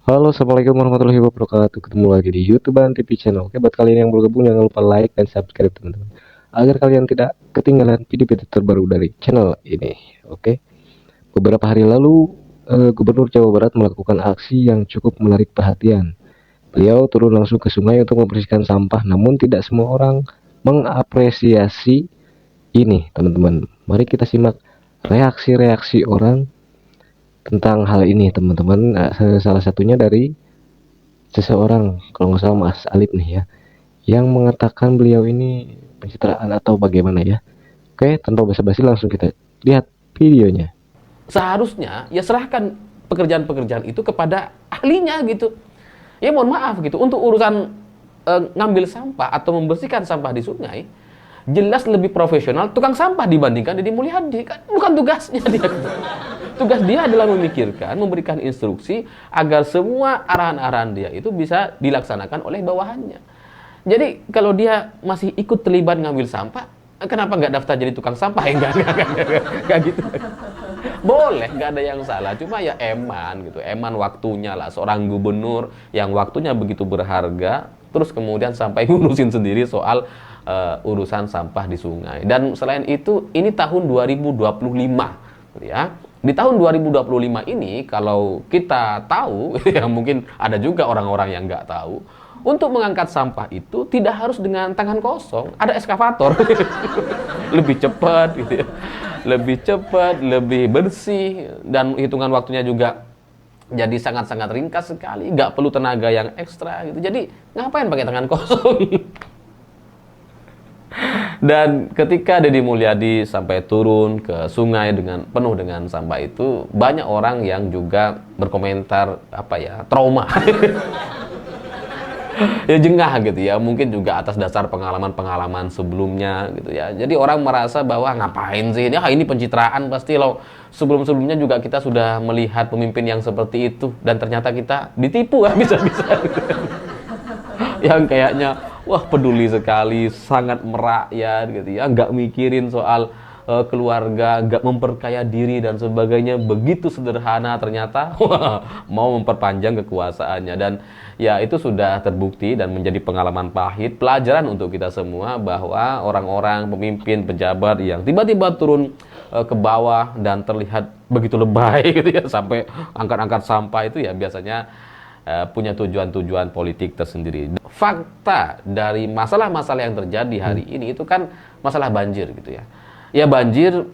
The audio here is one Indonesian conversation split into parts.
Halo, assalamualaikum warahmatullahi wabarakatuh. Ketemu lagi di YouTube dan TV channel. Oke, buat kalian yang bergabung jangan lupa like dan subscribe teman-teman, agar kalian tidak ketinggalan video-video terbaru dari channel ini. Oke, beberapa hari lalu Gubernur Jawa Barat melakukan aksi yang cukup menarik perhatian. Beliau turun langsung ke sungai untuk membersihkan sampah, namun tidak semua orang mengapresiasi ini, teman-teman. Mari kita simak reaksi-reaksi orang tentang hal ini, teman-teman. Salah satunya dari seseorang, kalau nggak salah Mas Alip nih ya, yang mengatakan beliau ini pencitraan atau bagaimana ya. Oke, tanpa basa-basi langsung kita lihat videonya. Seharusnya ya serahkan pekerjaan-pekerjaan itu kepada ahlinya gitu. Ya mohon maaf gitu, untuk urusan ngambil sampah atau membersihkan sampah di sungai, jelas lebih profesional tukang sampah dibandingkan Deddy Mulyadi. Kan bukan tugasnya dia gitu. Tugas dia adalah memikirkan, memberikan instruksi agar semua arahan-arahan dia itu bisa dilaksanakan oleh bawahannya. Jadi kalau dia masih ikut terlibat ngambil sampah, kenapa nggak daftar jadi tukang sampah? Ya enggak gitu. Boleh, nggak ada yang salah. Cuma ya eman gitu, eman waktunya lah. Seorang gubernur yang waktunya begitu berharga, terus kemudian sampai ngurusin sendiri soal urusan sampah di sungai. Dan selain itu, ini tahun 2025, gitu ya. Di tahun 2025 ini, kalau kita tahu, ya mungkin ada juga orang-orang yang nggak tahu, untuk mengangkat sampah itu tidak harus dengan tangan kosong, ada eskavator. Lebih cepat gitu ya. Lebih cepat, lebih bersih, dan hitungan waktunya juga jadi sangat-sangat ringkas sekali, nggak perlu tenaga yang ekstra gitu. Jadi ngapain pakai tangan kosong? Dan ketika Deddy Mulyadi sampai turun ke sungai dengan penuh dengan sampah itu, banyak orang yang juga berkomentar apa ya, trauma. Ya jengah gitu ya, mungkin juga atas dasar pengalaman-pengalaman sebelumnya gitu ya. Jadi orang merasa bahwa ngapain sih ini, ini pencitraan pasti loh. Sebelum-sebelumnya juga kita sudah melihat pemimpin yang seperti itu dan ternyata kita ditipu ya bisa-bisa. Yang kayaknya wah peduli sekali, sangat merakyat gitu ya, nggak mikirin soal keluarga, nggak memperkaya diri dan sebagainya, begitu sederhana, ternyata wah, mau memperpanjang kekuasaannya. Dan ya itu sudah terbukti dan menjadi pengalaman pahit, pelajaran untuk kita semua bahwa orang-orang pemimpin pejabat yang tiba-tiba turun ke bawah dan terlihat begitu lebay gitu ya, sampai angkat-angkat sampah itu ya biasanya punya tujuan-tujuan politik tersendiri. Fakta dari masalah-masalah yang terjadi hari ini itu kan masalah banjir gitu ya. Ya banjir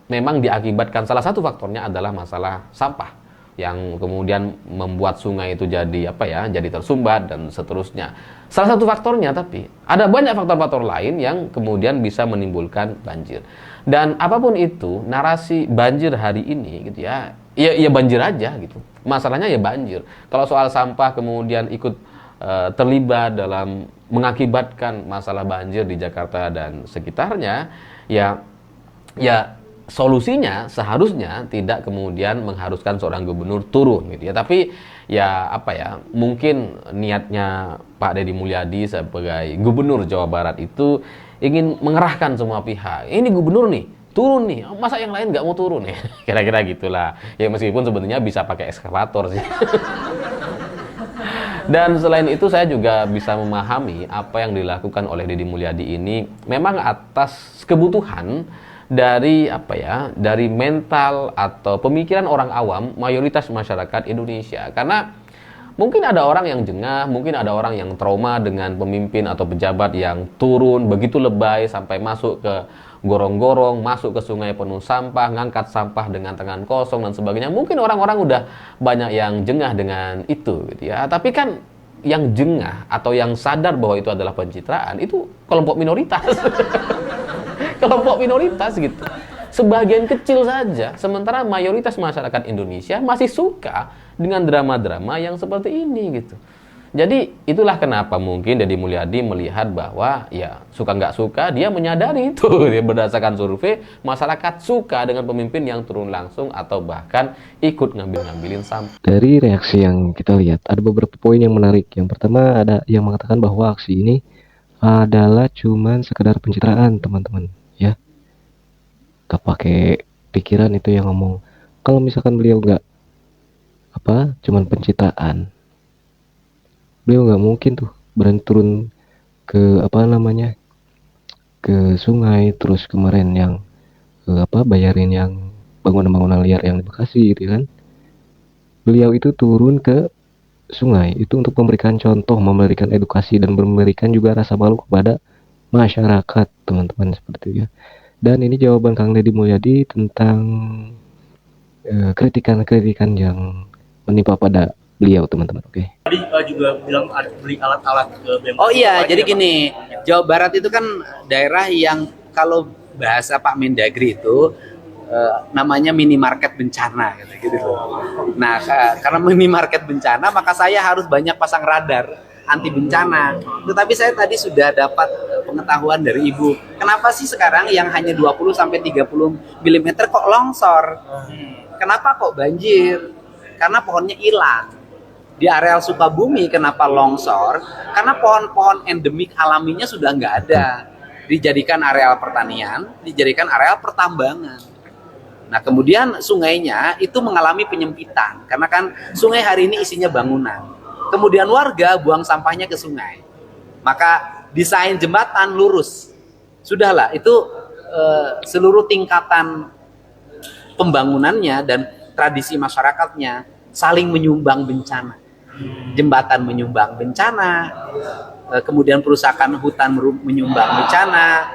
memang diakibatkan, salah satu faktornya adalah masalah sampah yang kemudian membuat sungai itu jadi apa ya, jadi tersumbat dan seterusnya. Salah satu faktornya, tapi ada banyak faktor-faktor lain yang kemudian bisa menimbulkan banjir. Dan apapun itu, narasi banjir hari ini gitu ya, ya banjir aja gitu. Masalahnya ya banjir. Kalau soal sampah kemudian ikut terlibat dalam mengakibatkan masalah banjir di Jakarta dan sekitarnya, ya ya solusinya seharusnya tidak kemudian mengharuskan seorang gubernur turun gitu ya. Tapi ya apa ya, mungkin niatnya Pak Deddy Mulyadi sebagai gubernur Jawa Barat itu ingin mengerahkan semua pihak. Ini gubernur nih turun nih, masa yang lain nggak mau turun ya? Kira-kira gitulah. Ya meskipun sebenarnya bisa pakai eskavator sih. Dan selain itu saya juga bisa memahami apa yang dilakukan oleh Deddy Mulyadi ini memang atas kebutuhan dari apa ya, dari mental atau pemikiran orang awam mayoritas masyarakat Indonesia. Karena mungkin ada orang yang jengah, mungkin ada orang yang trauma dengan pemimpin atau pejabat yang turun begitu lebay sampai masuk ke gorong-gorong, masuk ke sungai penuh sampah, ngangkat sampah dengan tangan kosong dan sebagainya. Mungkin orang-orang udah banyak yang jengah dengan itu gitu ya. Tapi kan yang jengah atau yang sadar bahwa itu adalah pencitraan itu kelompok minoritas. Kelompok minoritas gitu. Sebagian kecil saja, sementara mayoritas masyarakat Indonesia masih suka dengan drama-drama yang seperti ini gitu. Jadi itulah kenapa mungkin Deddy Mulyadi melihat bahwa ya suka nggak suka dia menyadari itu. Dia berdasarkan survei, masyarakat suka dengan pemimpin yang turun langsung atau bahkan ikut ngambil-ngambilin sampah. Dari reaksi yang kita lihat, ada beberapa poin yang menarik. Yang pertama, ada yang mengatakan bahwa aksi ini adalah cuman sekedar pencitraan, teman-teman ya. Gak pakai pikiran itu yang ngomong. Kalau misalkan beliau nggak apa cuman pencitraan. Beliau nggak mungkin tuh berani turun ke apa namanya, ke sungai, terus kemarin yang apa bayarin yang bangunan-bangunan liar yang di Bekasi gitu kan. Beliau itu turun ke sungai itu untuk memberikan contoh, memberikan edukasi, dan memberikan juga rasa malu kepada masyarakat, teman-teman, seperti itu ya. Dan ini jawaban Kang Deddy Mulyadi tentang kritikan-kritikan yang menimpa pada beliau, teman-teman. Oke. Tadi juga bilang beli alat-alat ke BMKG. Oh iya, jadi Apa? gini, Jawa Barat itu kan daerah yang kalau bahasa Pak Mendagri itu namanya minimarket bencana gitu loh. Nah, karena minimarket bencana, maka saya harus banyak pasang radar anti bencana. Tetapi saya tadi sudah dapat pengetahuan dari Ibu. Kenapa sih sekarang yang hanya 20 sampai 30 mm kok longsor? Kenapa kok banjir? Karena pohonnya hilang. Di areal Sukabumi kenapa longsor? Karena pohon-pohon endemik alaminya sudah nggak ada. Dijadikan areal pertanian, dijadikan areal pertambangan. Nah kemudian sungainya itu mengalami penyempitan. Karena kan sungai hari ini isinya bangunan. Kemudian warga buang sampahnya ke sungai. Maka desain jembatan lurus. Sudahlah, itu seluruh tingkatan pembangunannya dan tradisi masyarakatnya saling menyumbang bencana. Jembatan menyumbang bencana, kemudian perusakan hutan menyumbang bencana,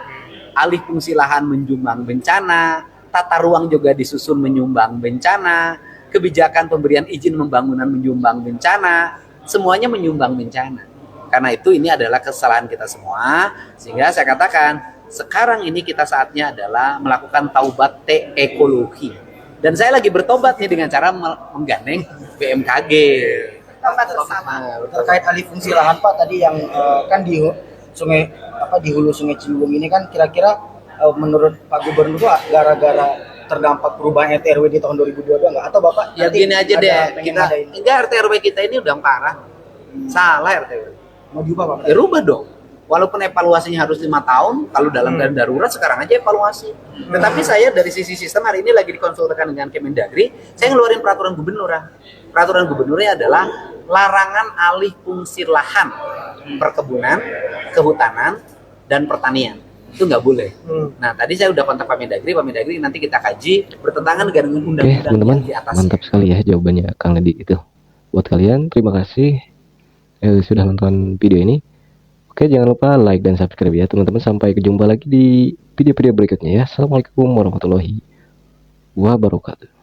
alih fungsi lahan menyumbang bencana, tata ruang juga disusun menyumbang bencana, kebijakan pemberian izin pembangunan menyumbang bencana, semuanya menyumbang bencana. Karena itu ini adalah kesalahan kita semua, sehingga saya katakan sekarang ini kita saatnya adalah melakukan taubat ekologi. Dan saya lagi bertobat nih dengan cara menggandeng BMKG. Terkait alih fungsi lahan Pak tadi yang kan di sungai di hulu Sungai Ciliwung ini kan kira-kira menurut Pak Gubernur gara-gara terdampak perubahan RT RW di tahun 2022 nggak? Atau Bapak Ya gini aja deh, pengen kita ngadain? enggak RT RW kita ini udah parah. Salah RT RW. Mau diubah Pak? Ya rubah dong. Walaupun evaluasinya harus 5 tahun, kalau dalam keadaan darurat sekarang aja evaluasi. Tetapi saya dari sisi sistem hari ini lagi dikonsultasikan dengan Kemendagri, saya ngeluarin peraturan gubernur. Peraturan gubernurnya adalah larangan alih fungsi lahan perkebunan, kehutanan, dan pertanian. Itu nggak boleh. Nah tadi saya udah kontak Pak Mendagri nanti kita kaji bertentangan dengan Oke, undang-undang teman-teman, yang di atasnya. mantap sekali ya jawabannya Kang Deddy itu. Buat kalian, terima kasih sudah nonton video ini. Oke, jangan lupa like dan subscribe ya, teman-teman. Sampai jumpa lagi di video-video berikutnya ya. Assalamualaikum warahmatullahi wabarakatuh.